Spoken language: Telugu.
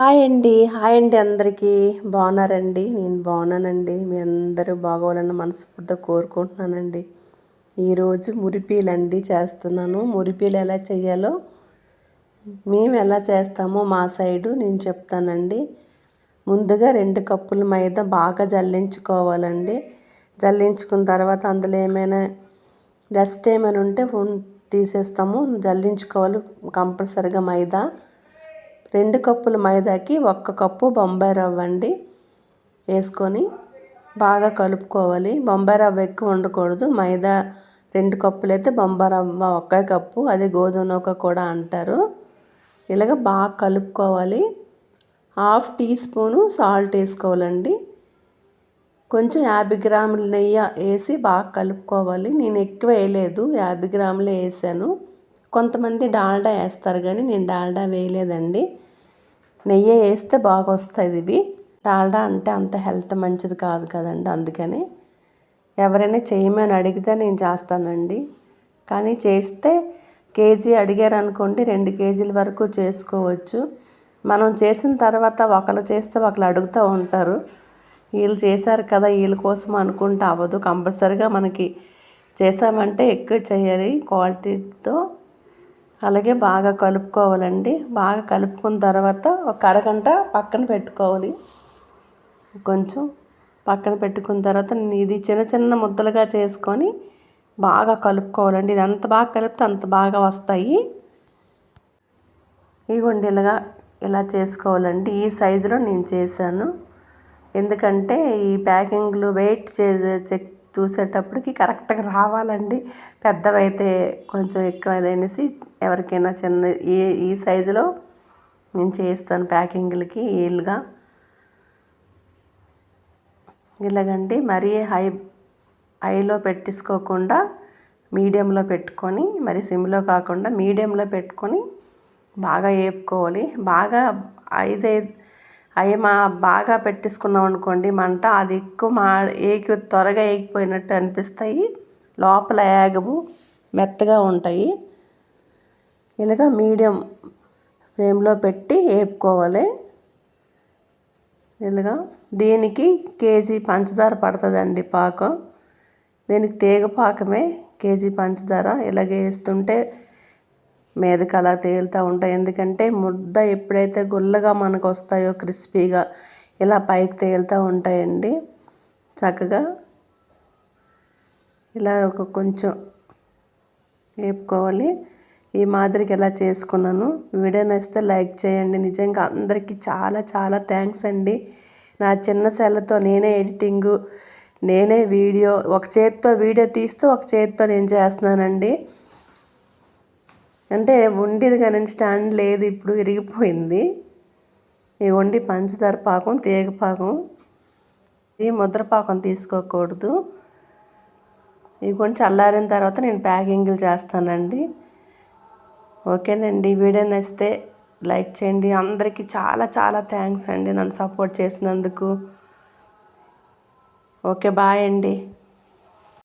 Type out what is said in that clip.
హాయ్ అండి అందరికీ. బాగున్నారండి? నేను బాగున్నానండి. మీ అందరూ బాగోవాలని మనస్ఫూర్తిగా కోరుకుంటున్నానండి. ఈరోజు మురిపీలండి చేస్తున్నాను. మురిపీలు ఎలా చేయాలో మేము ఎలా చేస్తామో మా సైడు నేను చెప్తానండి. ముందుగా 2 కప్పుల మైదా బాగా జల్లించుకోవాలండి. జల్లించుకున్న తర్వాత అందులో ఏమైనా డస్ట్ ఏమైనా ఉంటే తీసేస్తాము. జల్లించుకోవాలి కంపల్సరిగా మైదా. 2 కప్పుల మైదాకి 1 కప్పు బొంబాయి రవ్వ అండి వేసుకొని బాగా కలుపుకోవాలి. బొంబాయి రవ్వ ఎక్కువ ఉండకూడదు. మైదా 2 కప్పులు అయితే బొంబాయి రవ్వ 1 కప్పు, అది గోధుమ నూక కూడా అంటారు. ఇలాగ బాగా కలుపుకోవాలి. 1/2 టీ స్పూను సాల్ట్ వేసుకోవాలండి. కొంచెం 50 గ్రాముల నెయ్యి వేసి బాగా కలుపుకోవాలి. నేను ఎక్కువ వేయలేదు, 50 గ్రాములే వేసాను. కొంతమంది డాల్డా వేస్తారు కానీ నేను డాల్డా వేయలేదండి. నెయ్యి వేస్తే బాగా వస్తాయి ఇవి. డాల్డా అంటే అంత హెల్త్ మంచిది కాదు కదండి, అందుకని ఎవరైనా చేయమని అడిగితే నేను చేస్తానండి. కానీ చేస్తే కేజీ అడిగారు అనుకోండి 2 కేజీల వరకు చేసుకోవచ్చు. మనం చేసిన తర్వాత ఒకరు చేస్తే ఒకరు అడుగుతూ ఉంటారు. వీళ్ళు చేశారు కదా వీళ్ళ కోసం అనుకుంటే అవ్వదు. కంపల్సరిగా మనకి చేసామంటే ఎక్కువ చేయాలి క్వాలిటీతో. అలాగే బాగా కలుపుకోవాలండి. బాగా కలుపుకున్న తర్వాత ఒక అరగంట పక్కన పెట్టుకోవాలి. కొంచెం పక్కన పెట్టుకున్న తర్వాత ఇది చిన్న చిన్న ముద్దలుగా చేసుకొని బాగా కలుపుకోవాలండి. ఇది ఎంత బాగా కలిపితే అంత బాగా వస్తాయి. ఇగోండి ఇలా చేసుకోవాలండి. ఈ సైజులో నేను చేశాను. ఎందుకంటే ఈ ప్యాకింగ్లు వెయిట్ చెక్ చూసేటప్పటికి కరెక్ట్గా రావాలండి. పెద్దవైతే కొంచెం ఎక్కువ అనేసి ఎవరికైనా చిన్న ఈ సైజులో నేను చేస్తాను ప్యాకింగ్లకి వీలుగా. ఇలాగండి మరీ హైలో పెట్టించుకోకుండా మీడియంలో పెట్టుకొని, మరి సిమ్లో కాకుండా మీడియంలో పెట్టుకొని బాగా వేపుకోవాలి. బాగా బాగా పెట్టేసుకున్నాం అనుకోండి మంట, అది ఎక్కువ త్వరగా ఏగిపోయినట్టు అనిపిస్తాయి. లోపల ఏగవు, మెత్తగా ఉంటాయి. ఇలాగ మీడియం ఫ్లేమ్లో పెట్టి వేపుకోవాలి. ఇలాగా దీనికి కేజీ పంచదార పడుతుందండి పాకం. దీనికి తీగ పాకమే కేజీ పంచదార. ఇలాగ వేస్తుంటే మీదకి అలా తేలుతూ ఉంటాయి. ఎందుకంటే ముద్ద ఎప్పుడైతే గుల్లగా మనకు వస్తాయో క్రిస్పీగా ఇలా పైకి తేలుతూ ఉంటాయండి. చక్కగా ఇలా కొంచెం వేపుకోవాలి. ఈ మాదిరికి ఎలా చేసుకున్నాను. వీడియో నచ్చితే లైక్ చేయండి. నిజంగా అందరికీ చాలా చాలా థ్యాంక్స్ అండి. నా చిన్న సెల్తో నేనే ఎడిటింగు, నేనే వీడియో, ఒక చేతితో వీడియో తీస్తూ ఒక చేతితో నేను చేస్తున్నానండి. అంటే ఉండేది కానీ స్టాండ్ లేదు, ఇప్పుడు విరిగిపోయింది. ఇవ్వండి పంచదార పాకం, తీగ పాకం. ఈ ముద్ర పాకం తీసుకోకూడదు. ఇవి కొంచెం చల్లారిన తర్వాత నేను ప్యాకింగ్లు చేస్తానండి. ఓకేనండి. వీడియో నచ్చితే లైక్ చేయండి. అందరికీ చాలా చాలా థ్యాంక్స్ అండి నన్ను సపోర్ట్ చేసినందుకు. ఓకే, బాయ్ అండి.